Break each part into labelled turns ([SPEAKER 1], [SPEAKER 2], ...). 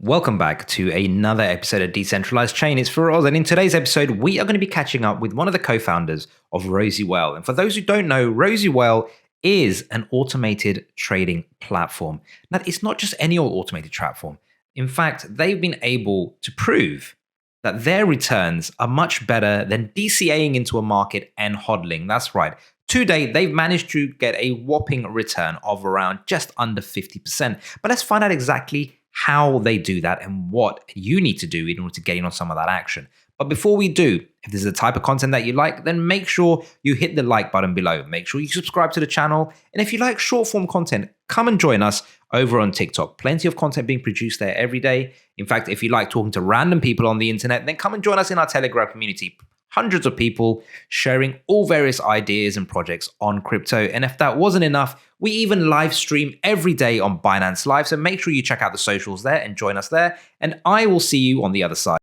[SPEAKER 1] Welcome back to another episode of Decentralized Chain. It's Feroz, and in today's episode, we are going to be catching up with one of the co-founders of RosyWhale. And for those who don't know, RosyWhale is an automated trading platform. Now, it's not just any old automated platform. In fact, they've been able to prove that their returns are much better than DCAing into a market and hodling. That's right. To date, they've managed to get a whopping return of around just under 50%. But let's find out exactly how they do that and what you need to do in order to gain on some of that action. But before we do, if this is the type of content that you like, then make sure you hit the like button below. Make sure you subscribe to the channel. And if you like short form content, come and join us over on TikTok. Plenty of content being produced there every day. In fact, if you like talking to random people on the internet, then come and join us in our Telegram community. Hundreds of people sharing all various ideas and projects on crypto. And if that wasn't enough, we even live stream every day on Binance Live. So make sure you check out the socials there and join us there. And I will see you on the other side.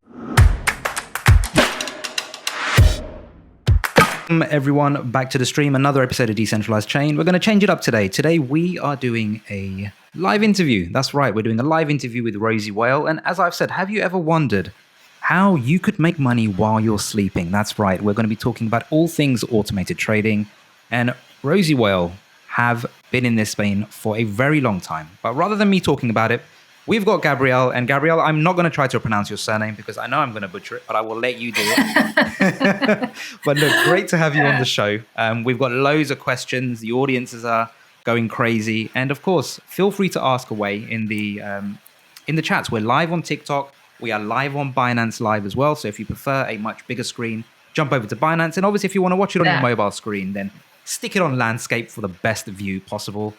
[SPEAKER 1] Welcome everyone back to the stream. Another episode of Decentralized Chain. We're going to change it up today. Today we are doing a live interview. That's right. We're doing a live interview with RosyWhale. And as I've said, have you ever wondered how you could make money while you're sleeping? That's right. We're going to be talking about all things automated trading. And RosyWhale have been in this vein for a very long time. But rather than me talking about it, we've got Gabrielle. And Gabrielle, I'm not going to try to pronounce your surname because I know I'm going to butcher it, but I will let you do it. But look, great to have you on the show. We've got loads of questions. The audiences are going crazy. And of course, feel free to ask away in the chats. We're live on TikTok. We are live on Binance Live as well. So if you prefer a much bigger screen, jump over to Binance. And obviously, if you want to watch it on your mobile screen, then stick it on landscape for the best view possible.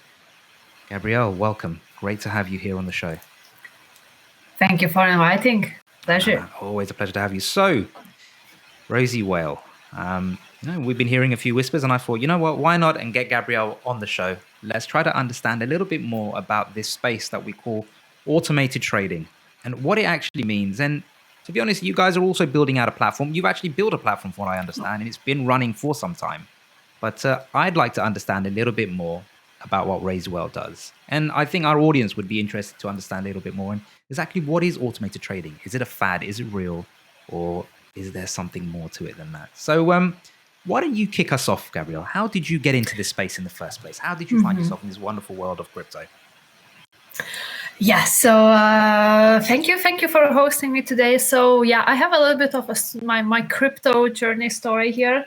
[SPEAKER 1] Gabrielle, welcome. Great to have you here on the show.
[SPEAKER 2] Thank you for inviting. Pleasure.
[SPEAKER 1] Always a pleasure to have you. So, RosyWhale, we've been hearing a few whispers, and I thought, you know what, why not and get Gabrielle on the show? Let's try to understand a little bit more about this space that we call automated trading and what it actually means. And to be honest, you guys are also building out a platform. You've actually built a platform, from what I understand, and it's been running for some time. But I'd like to understand a little bit more about what RosyWhale does. And I think our audience would be interested to understand a little bit more. And exactly what is automated trading? Is it a fad? Is it real? Or is there something more to it than that? So why don't you kick us off, Gabrielle? How did you get into this space in the first place? How did you find yourself in this wonderful world of crypto?
[SPEAKER 2] Yeah, so thank you for hosting me today. So yeah, I have a little bit of my crypto journey story here.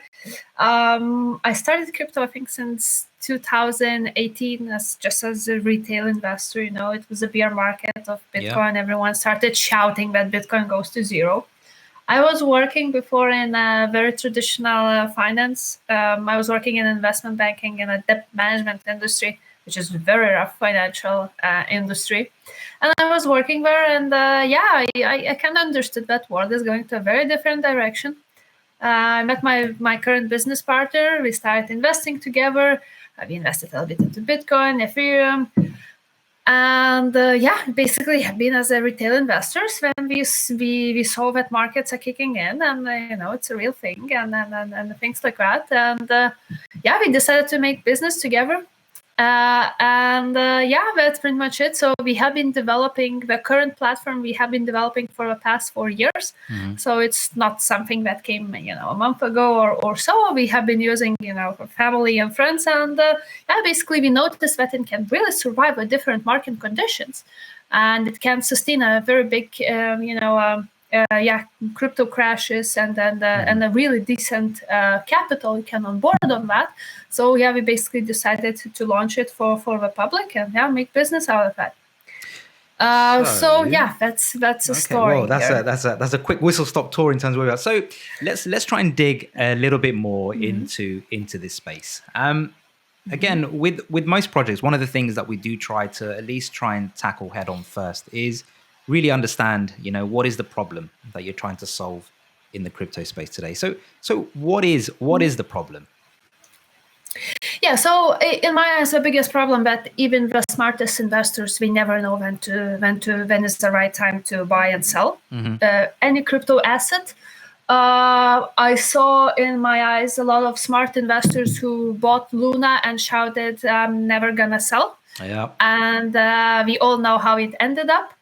[SPEAKER 2] I started crypto, I think, since 2018 as a retail investor. You know, it was a bear market of Bitcoin. Yeah. Everyone started shouting that Bitcoin goes to zero. I was working before in a very traditional finance. I was working in investment banking in a debt management industry, which is a very rough financial industry. And I was working there, and I kind of understood that world is going to a very different direction. I met my current business partner. We started investing together. We invested a little bit into Bitcoin, Ethereum. And basically have been as a retail investors when we saw that markets are kicking in, and it's a real thing, and things like that. And we decided to make business together. That's pretty much it. So we have been developing the current platform. We have been developing for the past 4 years. So it's not something that came, a month ago or so. We have been using, for family and friends. And basically we noticed that it can really survive with different market conditions, and it can sustain a very big, crypto crashes, and a really decent capital you can onboard on that. So we basically decided to launch it for the public and make business out of that. That's a story.
[SPEAKER 1] Well, that's a quick whistle stop tour in terms of where we are. So let's try and dig a little bit more into this space. Again, with most projects, one of the things that we do try to at least try and tackle head on first is really understand, what is the problem that you're trying to solve in the crypto space today. So what is the problem?
[SPEAKER 2] Yeah, so in my eyes, the biggest problem that even the smartest investors, we never know when is the right time to buy and sell any crypto asset. I saw in my eyes a lot of smart investors who bought Luna and shouted, "I'm never gonna sell."
[SPEAKER 1] Yeah.
[SPEAKER 2] And we all know how it ended up.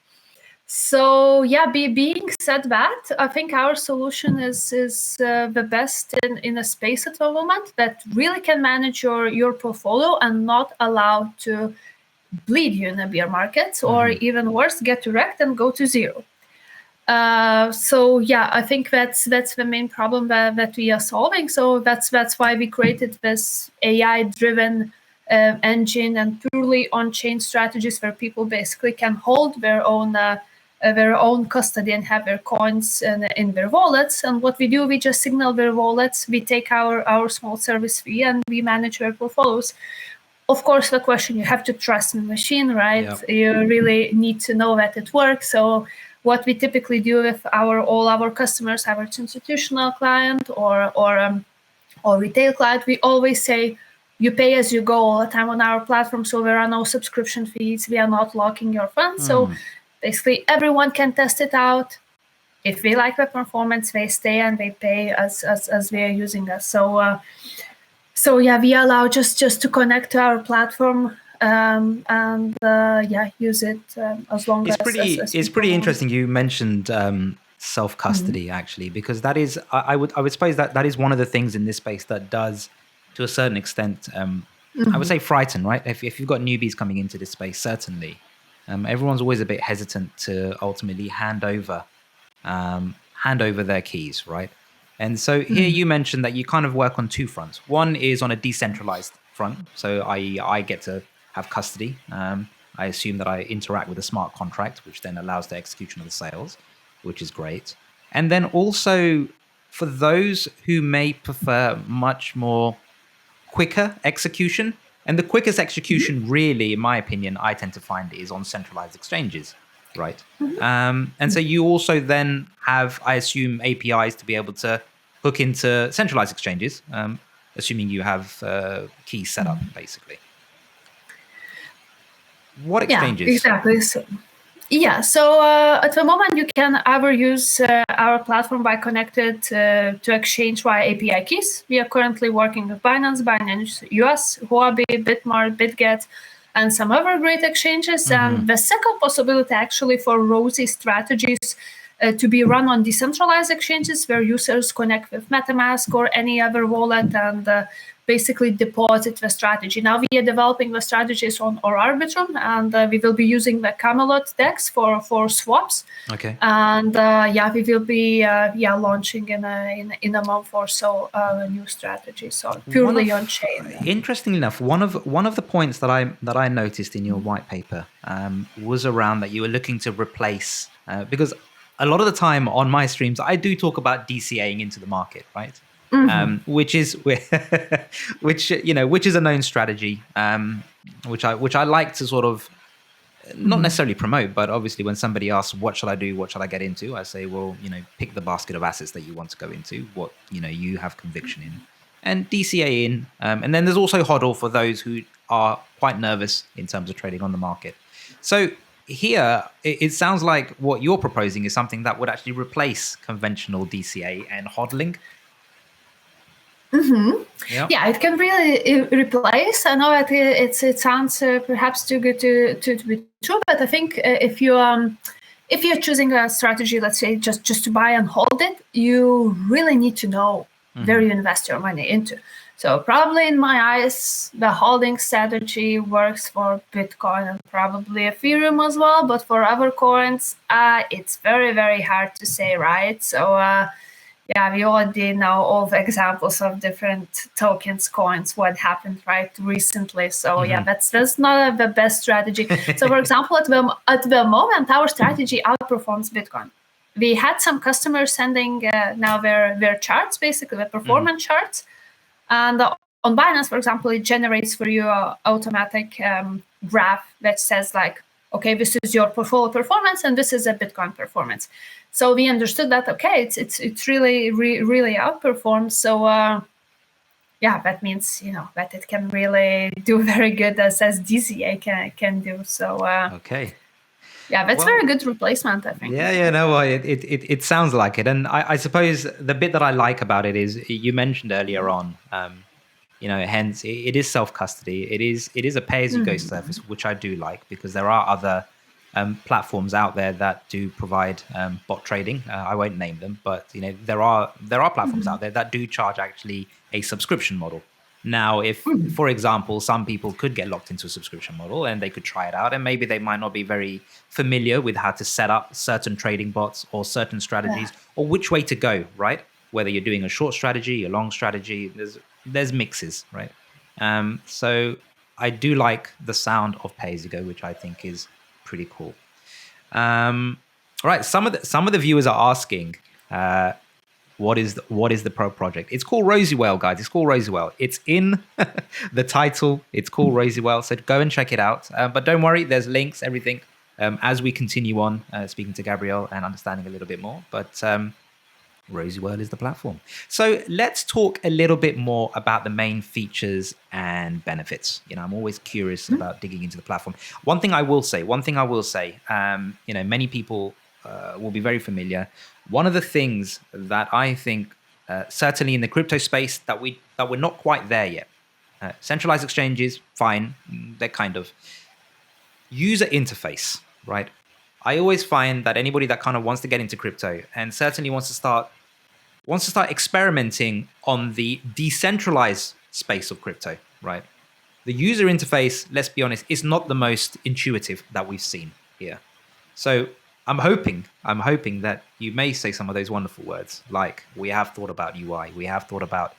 [SPEAKER 2] So yeah, being said that, I think our solution is the best in a space at the moment that really can manage your portfolio and not allow to bleed you in a bear market, or even worse, get wrecked and go to zero. So yeah, I think that's the main problem that we are solving. So that's why we created this AI-driven engine and purely on-chain strategies where people basically can hold their own custody and have their coins in their wallets. And what we do, we just signal their wallets, we take our small service fee, and we manage their portfolios. Of course, the question, you have to trust the machine, right?
[SPEAKER 1] Yep.
[SPEAKER 2] You really need to know that it works. So what we typically do with all our customers, our institutional client or retail client, we always say, you pay as you go all the time on our platform. So there are no subscription fees. We are not locking your funds. So basically everyone can test it out. If they like the performance, they stay and they pay as they are using us. So yeah, we allow just to connect to our platform and use it as long as
[SPEAKER 1] it's pretty interesting. You mentioned self-custody actually, because that is I would suppose that is one of the things in this space that does, to a certain extent, I would say frighten, right? If you've got newbies coming into this space, certainly everyone's always a bit hesitant to ultimately hand over their keys, right? And so here you mentioned that you kind of work on two fronts. One is on a decentralized front, so I get to have custody. I assume that I interact with a smart contract, which then allows the execution of the sales, which is great. And then also for those who may prefer much more quicker execution, and the quickest execution really, in my opinion, I tend to find is on centralized exchanges, right? And so you also then have, I assume, APIs to be able to hook into centralized exchanges, assuming you have keys set up, basically. What exchanges?
[SPEAKER 2] Yeah, exactly. So at the moment, you can either use our platform by connected to exchange via API keys. We are currently working with Binance US, Huobi, Bitmart, BitGet, and some other great exchanges. And the second possibility actually for Rosy strategies to be run on decentralized exchanges where users connect with MetaMask or any other wallet and basically deposit the strategy. Now we are developing the strategies on our Arbitrum, and we will be using the Camelot DEX for swaps.
[SPEAKER 1] Okay.
[SPEAKER 2] And we will be launching in a month or so a new strategy. So purely on chain.
[SPEAKER 1] Interestingly enough, one of the points that I noticed in your white paper was around that you were looking to replace because a lot of the time on my streams I do talk about DCAing into the market, right? Which is which is a known strategy, which I like to sort of not necessarily promote, but obviously when somebody asks what shall I do, what shall I get into, I say, well, pick the basket of assets that you want to go into, what you have conviction in, and DCA in, and then there's also HODL for those who are quite nervous in terms of trading on the market. So here it sounds like what you're proposing is something that would actually replace conventional DCA and HODLing.
[SPEAKER 2] Yeah, it can really replace. I know that it sounds perhaps too good to be true, but I think if you're choosing a strategy, let's say just to buy and hold it, you really need to know where you invest your money into. So probably in my eyes, the holding strategy works for Bitcoin and probably Ethereum as well, but for other coins, it's very, very hard to say, right? So we already know all the examples of different tokens, coins, what happened right recently. So that's not the best strategy. So for example, at the moment, our strategy outperforms Bitcoin. We had some customers sending now their charts, basically the performance charts. And on Binance, for example, it generates for you an automatic graph that says like, okay, this is your portfolio performance and this is a Bitcoin performance. So we understood that, okay, it's really outperformed. So that means that it can really do very good as DCA can do. So
[SPEAKER 1] okay.
[SPEAKER 2] Yeah, that's very good replacement, I think.
[SPEAKER 1] It sounds like it. And I suppose the bit that I like about it is you mentioned earlier on, hence it is self-custody. It is a pay-as-you-go service, which I do like because there are other platforms out there that do provide bot trading. I won't name them, but there are platforms out there that do charge actually a subscription model. Now, if, for example, some people could get locked into a subscription model and they could try it out, and maybe they might not be very familiar with how to set up certain trading bots or certain strategies or which way to go, right? Whether you're doing a short strategy, a long strategy, there's mixes, right? So I do like the sound of pay-as-you-go, which I think is pretty cool. All right, some of the viewers are asking, what is the pro project? It's called RosyWhale, guys. It's called RosyWhale. It's in the title. It's called RosyWhale. So go and check it out. But don't worry, there's links, everything, as we continue on speaking to Gabrielle and understanding a little bit more. But RosyWhale is the platform. So let's talk a little bit more about the main features and benefits. I'm always curious about digging into the platform. One thing I will say, many people will be very familiar. One of the things that I think, certainly in the crypto space, that we're not quite there yet. Centralized exchanges, fine, they're kind of user interface, right? I always find that anybody that kind of wants to get into crypto and certainly wants to start experimenting on the decentralized space of crypto, right? The user interface, let's be honest, is not the most intuitive that we've seen here. So I'm hoping that you may say some of those wonderful words, like we have thought about UI, we have thought about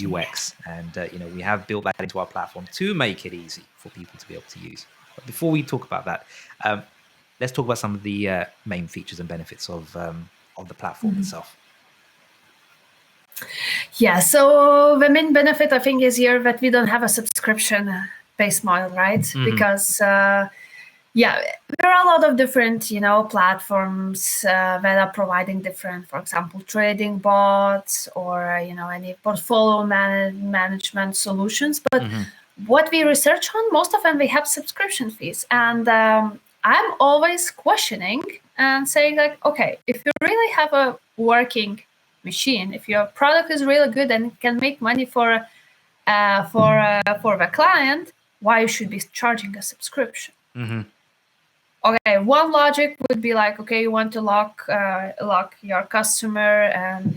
[SPEAKER 1] UX, and we have built that into our platform to make it easy for people to be able to use. But before we talk about that, let's talk about some of the main features and benefits of the platform itself.
[SPEAKER 2] Yeah, so the main benefit I think is here that we don't have a subscription-based model, right? Because there are a lot of different, platforms that are providing different, for example, trading bots or any portfolio management solutions. But what we research on, most of them we have subscription fees, and I'm always questioning and saying like, okay, if you really have a working machine, if your product is really good and can make money for the client, why you should be charging a subscription? Okay, one logic would be like, okay, you want to lock your customer and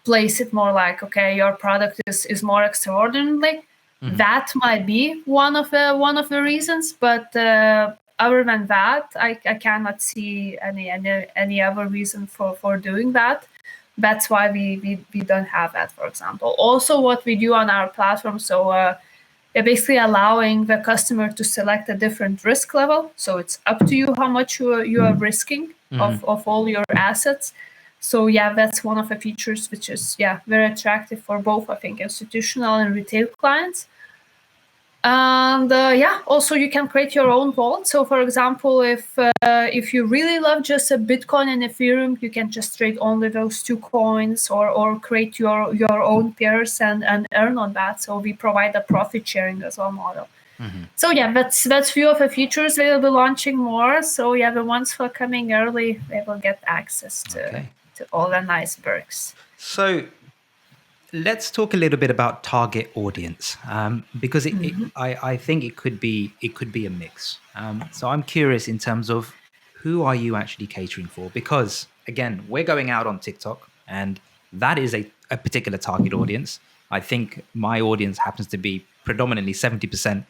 [SPEAKER 2] place it more like, okay, your product is more extraordinary. That might be one of the reasons, but other than that, I cannot see any other reason for doing that. That's why we don't have that, for example. Also, what we do on our platform, so basically allowing the customer to select a different risk level. So it's up to you how much you are risking of all your assets. So that's one of the features which is very attractive for both, I think, institutional and retail clients. And also you can create your own wallet. So for example, if you really love just a Bitcoin and Ethereum, you can just trade only those two coins or create your own pairs and earn on that. So we provide a profit sharing as well model. So that's few of the features. We will be launching more. So the ones who are coming early, they will get access to all the nice perks.
[SPEAKER 1] So let's talk a little bit about target audience, because I think it could be a mix. So I'm curious in terms of who are you actually catering for? Because again, we're going out on TikTok, and that is a particular target audience. I think my audience happens to be predominantly 70%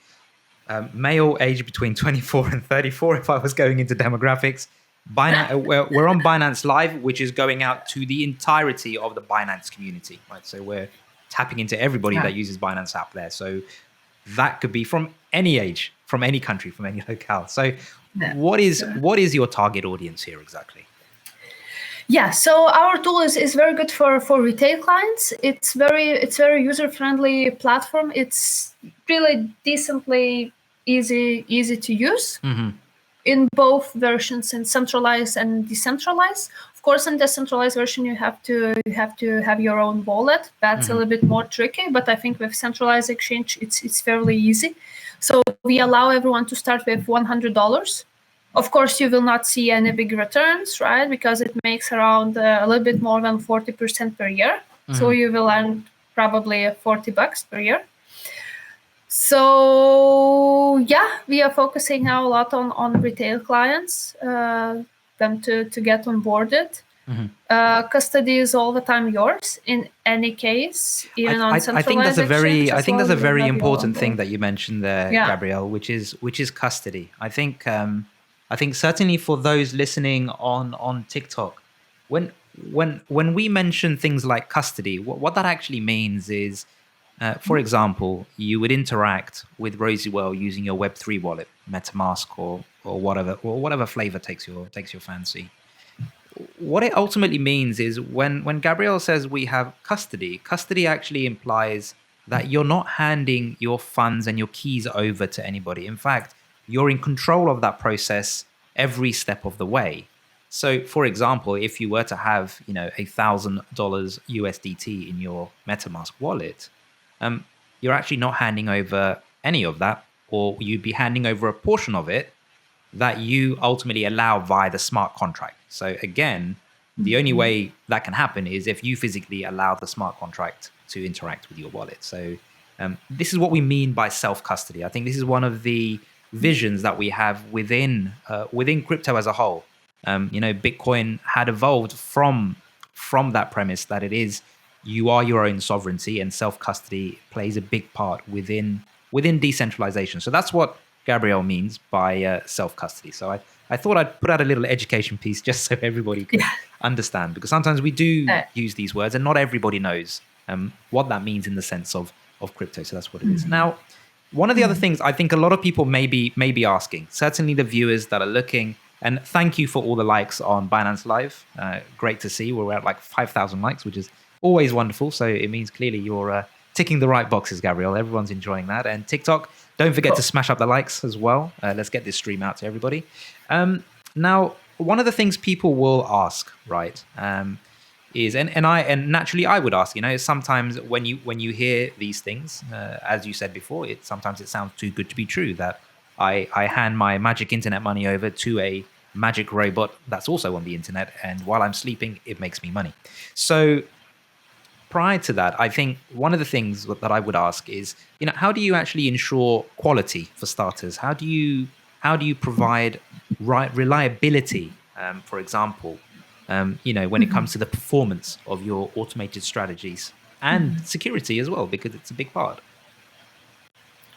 [SPEAKER 1] male, aged between 24 and 34. If I was going into demographics. We're on Binance Live, which is going out to the entirety of the Binance community, right? So we're tapping into everybody that uses Binance app there. So that could be from any age, from any country, from any locale. So what is your target audience here exactly?
[SPEAKER 2] Yeah, so our tool is very good for retail clients. It's very user-friendly platform. It's really decently easy to use. In both versions, in centralized and decentralized. Of course, in the centralized version, you have to have your own wallet. That's a little bit more tricky, but I think with centralized exchange, it's fairly easy. So we allow everyone to start with $100. Of course, you will not see any big returns, right? Because it makes around a little bit more than 40% per year. So you will earn probably $40 per year. So yeah, we are focusing now a lot on retail clients, them to get onboarded. Custody is all the time yours in any case, even on
[SPEAKER 1] I think that's
[SPEAKER 2] centralized
[SPEAKER 1] a very
[SPEAKER 2] exchange
[SPEAKER 1] I
[SPEAKER 2] as
[SPEAKER 1] think
[SPEAKER 2] well.
[SPEAKER 1] that's a
[SPEAKER 2] We will
[SPEAKER 1] very
[SPEAKER 2] have you all on
[SPEAKER 1] important thing
[SPEAKER 2] board.
[SPEAKER 1] that you mentioned there,
[SPEAKER 2] Yeah.
[SPEAKER 1] Gabrielle, which is custody. I think certainly for those listening on TikTok, when we mention things like custody, what that actually means is, for example, you would interact with RosyWhale using your Web3 wallet, MetaMask or whatever flavor takes your fancy. What it ultimately means is when Gabrielle says we have custody actually implies that you're not handing your funds and your keys over to anybody. In fact, you're in control of that process every step of the way. So, for example, if you were to have, $1,000 USDT in your MetaMask wallet, you're actually not handing over any of that, or you'd be handing over a portion of it that you ultimately allow via the smart contract. So again, the only way that can happen is if you physically allow the smart contract to interact with your wallet. So this is what we mean by self-custody. I think this is one of the visions that we have within crypto as a whole. Bitcoin had evolved from that premise that it is you are your own sovereignty, and self-custody plays a big part within decentralization. So that's what Gabrielle means by self-custody. So I thought I'd put out a little education piece just so everybody could understand, because sometimes we do use these words and not everybody knows what that means in the sense of crypto. So that's what it is. Now, one of the other things I think a lot of people may be asking, certainly the viewers that are looking, and thank you for all the likes on Binance Live. Great to see. We're at like 5,000 likes, which is always wonderful. So it means clearly you're ticking the right boxes, Gabrielle. Everyone's enjoying that. And TikTok, don't forget to smash up the likes as well. Let's get this stream out to everybody. Now, one of the things people will ask, right, is, and naturally I would ask, sometimes when you hear these things, as you said before, sometimes it sounds too good to be true that I hand my magic internet money over to a magic robot that's also on the internet, and while I'm sleeping, it makes me money. So prior to that, I think one of the things that I would ask is, how do you actually ensure quality for starters? How do you provide reliability, for example, when it comes to the performance of your automated strategies, and security as well, because it's a big part.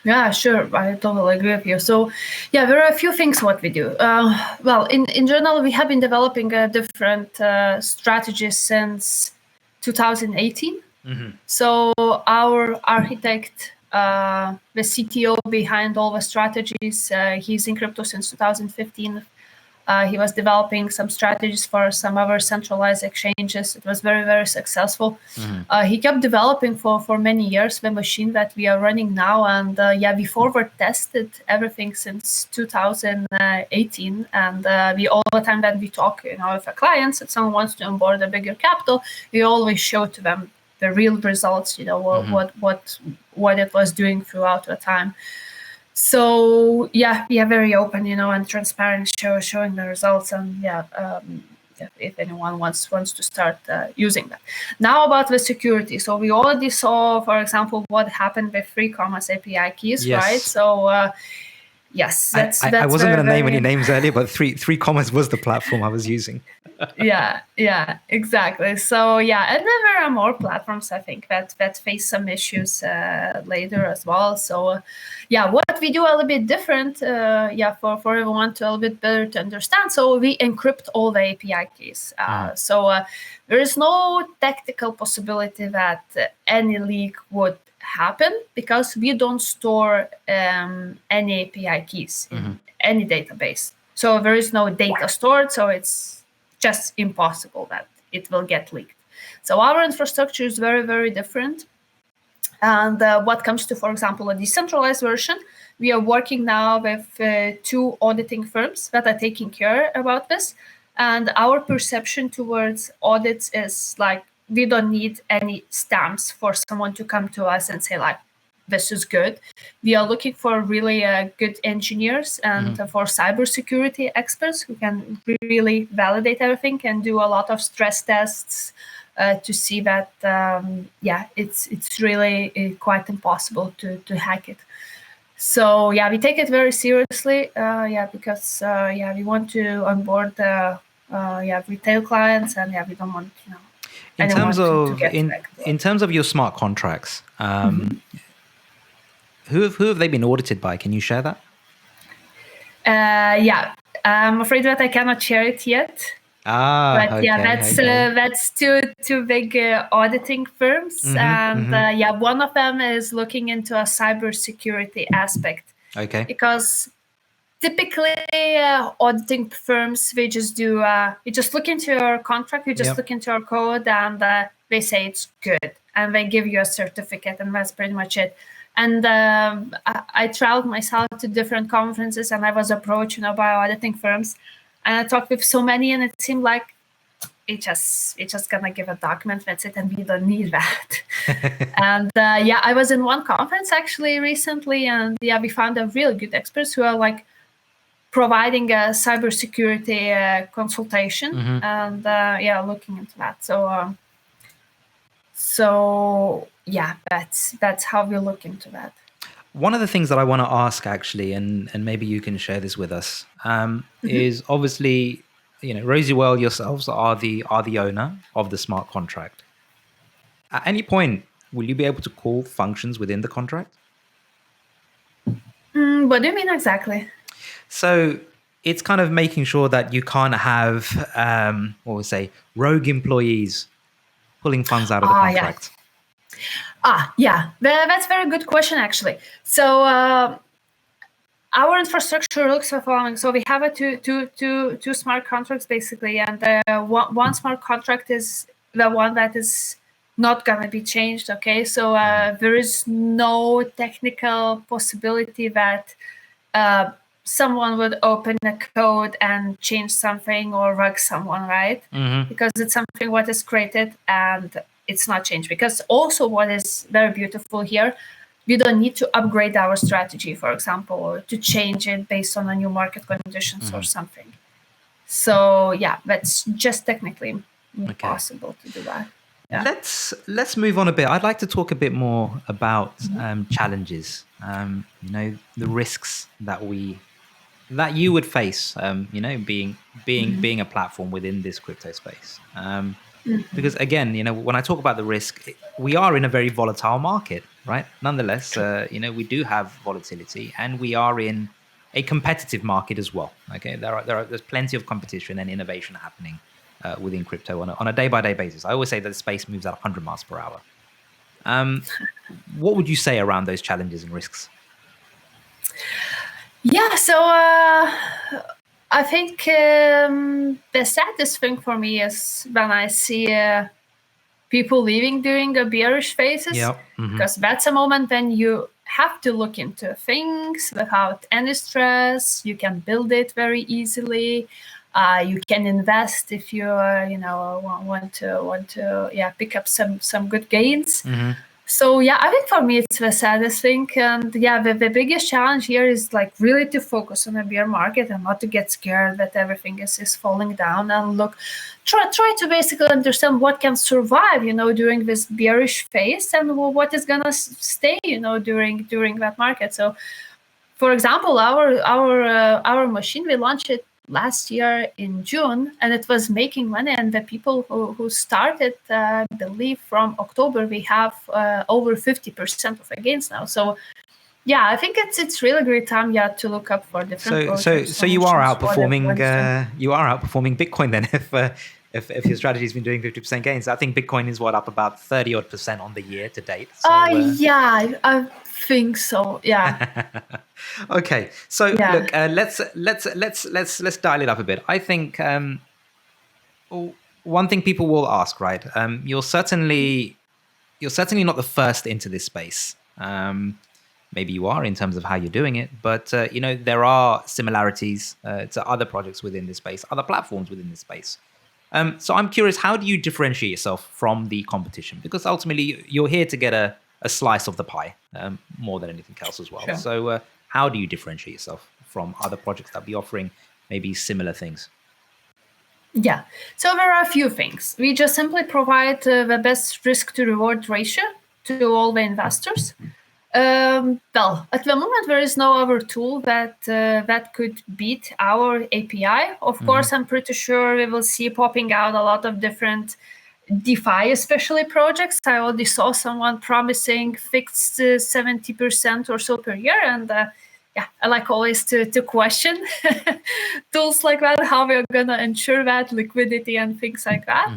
[SPEAKER 2] Yeah, sure. I totally agree with you. So, yeah, there are a few things what we do. Well, in general, we have been developing different strategies since 2018. So our architect, the CTO behind all the strategies, he's in crypto since 2015. He was developing some strategies for some other centralized exchanges. It was very, very successful. He kept developing for many years the machine that we are running now. And we forward tested everything since 2018. And we all the time that we talk, with a clients, if someone wants to onboard a bigger capital, we always show to them the real results, what it was doing throughout the time. So yeah, we are very open, and transparent, showing the results, and if anyone wants to start using that. Now about the security. So we already saw, for example, what happened with free commerce API keys,
[SPEAKER 1] Yes.
[SPEAKER 2] right? So yes,
[SPEAKER 1] I wasn't going to name any names earlier, but three commas was the platform I was using.
[SPEAKER 2] yeah, exactly. So yeah, and there are more platforms, I think, that face some issues later as well. So what we do a little bit different, for everyone to a little bit better to understand. So we encrypt all the API keys. So there is no technical possibility that any leak would happen, because we don't store any API keys in any database. So there is no data stored. So it's just impossible that it will get leaked. So our infrastructure is very, very different. And what comes to, for example, a decentralized version, we are working now with 2 auditing firms that are taking care about this. And our perception towards audits is like, we don't need any stamps for someone to come to us and say like, this is good. We are looking for really good engineers and for cybersecurity experts who can really validate everything and do a lot of stress tests to see that it's really quite impossible to hack it. So yeah, we take it very seriously. Because we want to onboard retail clients, and we don't want
[SPEAKER 1] In
[SPEAKER 2] anyone
[SPEAKER 1] terms
[SPEAKER 2] to
[SPEAKER 1] of
[SPEAKER 2] get wrecked.
[SPEAKER 1] in terms of your smart contracts, who have they been audited by? Can you share that?
[SPEAKER 2] I'm afraid that I cannot share it yet. But
[SPEAKER 1] Okay.
[SPEAKER 2] That's two big auditing firms, and one of them is looking into a cybersecurity aspect.
[SPEAKER 1] Okay.
[SPEAKER 2] Because typically auditing firms, we just look into your contract, we just look into your code, and they say it's good, and they give you a certificate, and that's pretty much it. And I traveled myself to different conferences, and I was approached by auditing firms, and I talked with so many, and it seemed like it's just gonna give a document, that's it, and we don't need that. And I was in one conference actually recently, and we found a really good experts who are like providing a cybersecurity consultation, and looking into that. That's how we look into that.
[SPEAKER 1] One of the things that I want to ask, actually, and maybe you can share this with us, is obviously, RosyWhale yourselves are the owner of the smart contract. At any point, will you be able to call functions within the contract?
[SPEAKER 2] What do you mean exactly?
[SPEAKER 1] So it's kind of making sure that you can't have, rogue employees pulling funds out of the contract.
[SPEAKER 2] That's a very good question, actually. So our infrastructure looks the following. So we have two smart contracts basically, and one smart contract is the one that is not going to be changed. Okay, so there is no technical possibility that someone would open a code and change something or rug someone, right? Because it's something what is created and it's not changed. Because also what is very beautiful here, we don't need to upgrade our strategy, for example, or to change it based on a new market conditions or something. So that's just technically impossible to do that. Yeah.
[SPEAKER 1] Let's move on a bit. I'd like to talk a bit more about challenges. The risks that you would face. Being a platform within this crypto space. Because again, when I talk about the risk, we are in a very volatile market, right? Nonetheless, we do have volatility, and we are in a competitive market as well. Okay, there's plenty of competition and innovation happening within crypto on a day-by-day basis. I always say that the space moves at 100 miles per hour. What would you say around those challenges and risks?
[SPEAKER 2] So I think the saddest thing for me is when I see people leaving during a bearish phases, because that's a moment when you have to look into things without any stress. You can build it very easily. You can invest if you want to pick up some good gains. So I think for me it's the saddest thing, and the biggest challenge here is like really to focus on the bear market and not to get scared that everything is falling down, and try to basically understand what can survive during this bearish phase, and what is gonna stay during that market. So for example, our machine, we launched it last year in June, and it was making money. And the people who started, I believe from October, we have over 50% of the gains now. So I think it's really great time to look up for different projects.
[SPEAKER 1] So you are outperforming Bitcoin then, if your strategy has been doing 50% gains. I think Bitcoin is up about 30% on the year to date. So,
[SPEAKER 2] I think so.
[SPEAKER 1] Okay, so look, let's dial it up a bit. I think one thing people will ask, right? You're certainly not the first into this space. Maybe you are in terms of how you're doing it, but there are similarities to other projects within this space, other platforms within this space. So I'm curious, how do you differentiate yourself from the competition? Because ultimately, you're here to get a slice of the pie more than anything else as well.
[SPEAKER 2] Sure.
[SPEAKER 1] So how do you differentiate yourself from other projects that be offering maybe similar things?
[SPEAKER 2] So there are a few things. We just simply provide the best risk to reward ratio to all the investors. Well, at the moment there is no other tool that could beat our API. Of course, I'm pretty sure we will see popping out a lot of different DeFi, especially projects. I already saw someone promising fixed 70% or so per year, and yeah, I like always to question tools like that, how we're gonna ensure that liquidity and things like that.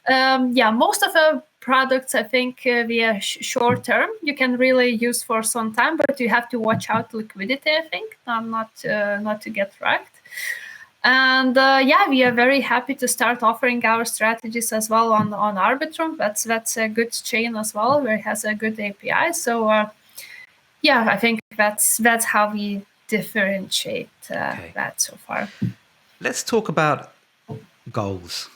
[SPEAKER 2] Yeah, most of the products, I think, via short term, you can really use for some time, but you have to watch out liquidity, I think, not to get wrecked. And yeah, we are very happy to start offering our strategies as well on Arbitrum. That's a good chain as well, where it has a good API. So yeah, I think that's how we differentiate that so far.
[SPEAKER 1] Let's talk about goals.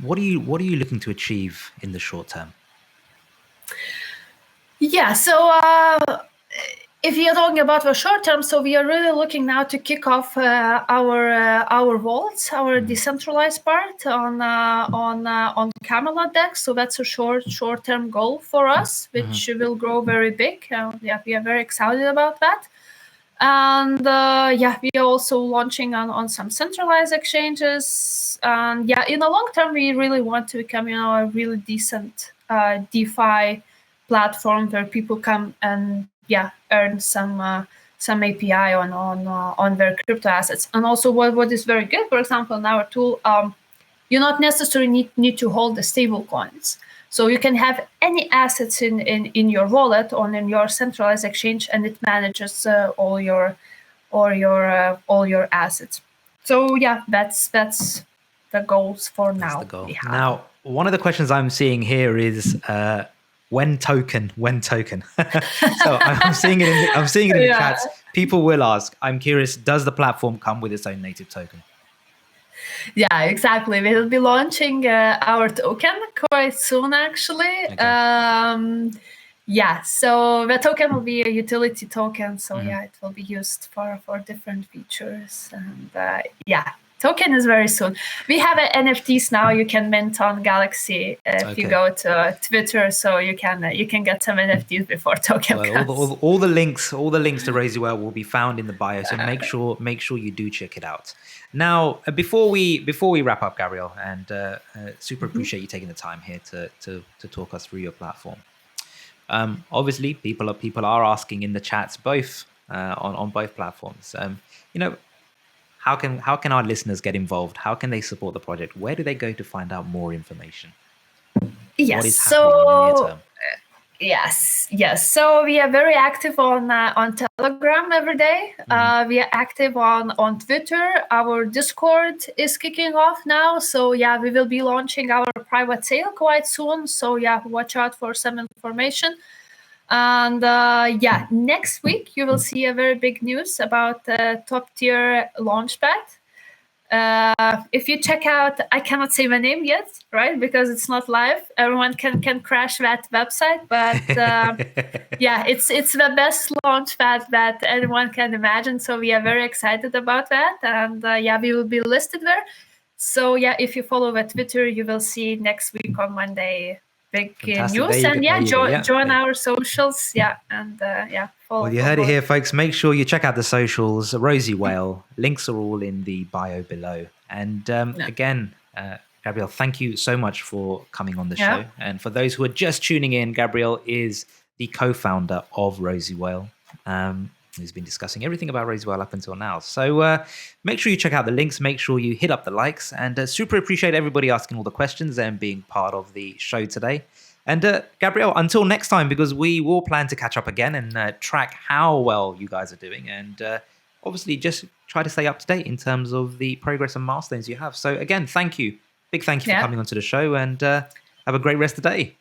[SPEAKER 1] What are you looking to achieve in the short term?
[SPEAKER 2] Yeah, so if you're talking about the short term, so we are really looking now to kick off our vaults, our decentralized part on Camelot Dex. So that's a short term goal for us, which will grow very big. Yeah, we are very excited about that. And yeah, we are also launching on some centralized exchanges. And yeah, in the long term, we really want to become, a really decent DeFi platform where people come and earn some API on their crypto assets. And also, what is very good, for example, in our tool, you not necessarily need to hold the stable coins. So you can have any assets in your wallet or in your centralized exchange, and it manages all your assets. So yeah, that's the goals for now.
[SPEAKER 1] That's the goal. Now, one of the questions I'm seeing here is when token. So I'm seeing it in the chats. People will ask. I'm curious. Does the platform come with its own native token?
[SPEAKER 2] Yeah, exactly. We will be launching our token quite soon, actually. Okay. Yeah, so the token will be a utility token. So yeah, it will be used for different features. And yeah, token is very soon. We have NFTs now. You can mint on Galaxy if you go to Twitter. So you can get some NFTs before token comes.
[SPEAKER 1] All the links to RosyWhale will be found in the bio. So make sure you do check it out. Now, before we wrap up, Gabriel, and super appreciate you taking the time here to talk us through your platform. Obviously, people are asking in the chats, both on both platforms. How can our listeners get involved? How can they support the project? Where do they go to find out more information?
[SPEAKER 2] Yes,
[SPEAKER 1] what is happening in the near term?
[SPEAKER 2] Yes. So we are very active on Telegram every day. We are active on Twitter. Our Discord is kicking off now. So yeah, we will be launching our private sale quite soon. So yeah, watch out for some information. And yeah, next week you will see a very big news about the top tier launchpad. If you check out, I cannot say my name yet, right? Because it's not live. Everyone can crash that website, but yeah, it's the best launchpad that anyone can imagine. So we are very excited about that, and yeah, we will be listed there. So yeah, if you follow the Twitter, you will see next week on Monday big news. And yeah, join our socials. Yeah, and yeah.
[SPEAKER 1] Well, you heard it here, folks. Make sure you check out the socials. RosyWhale. Links are all in the bio below. And again, Gabriel, thank you so much for coming on the show. And for those who are just tuning in, Gabriel is the co-founder of RosyWhale. Who's been discussing everything about RosyWhale up until now. So make sure you check out the links. Make sure you hit up the likes. And super appreciate everybody asking all the questions and being part of the show today. And Gabriel, until next time, because we will plan to catch up again and track how well you guys are doing. And obviously just try to stay up to date in terms of the progress and milestones you have. So again, thank you. Big thank you for coming onto the show, and have a great rest of the day.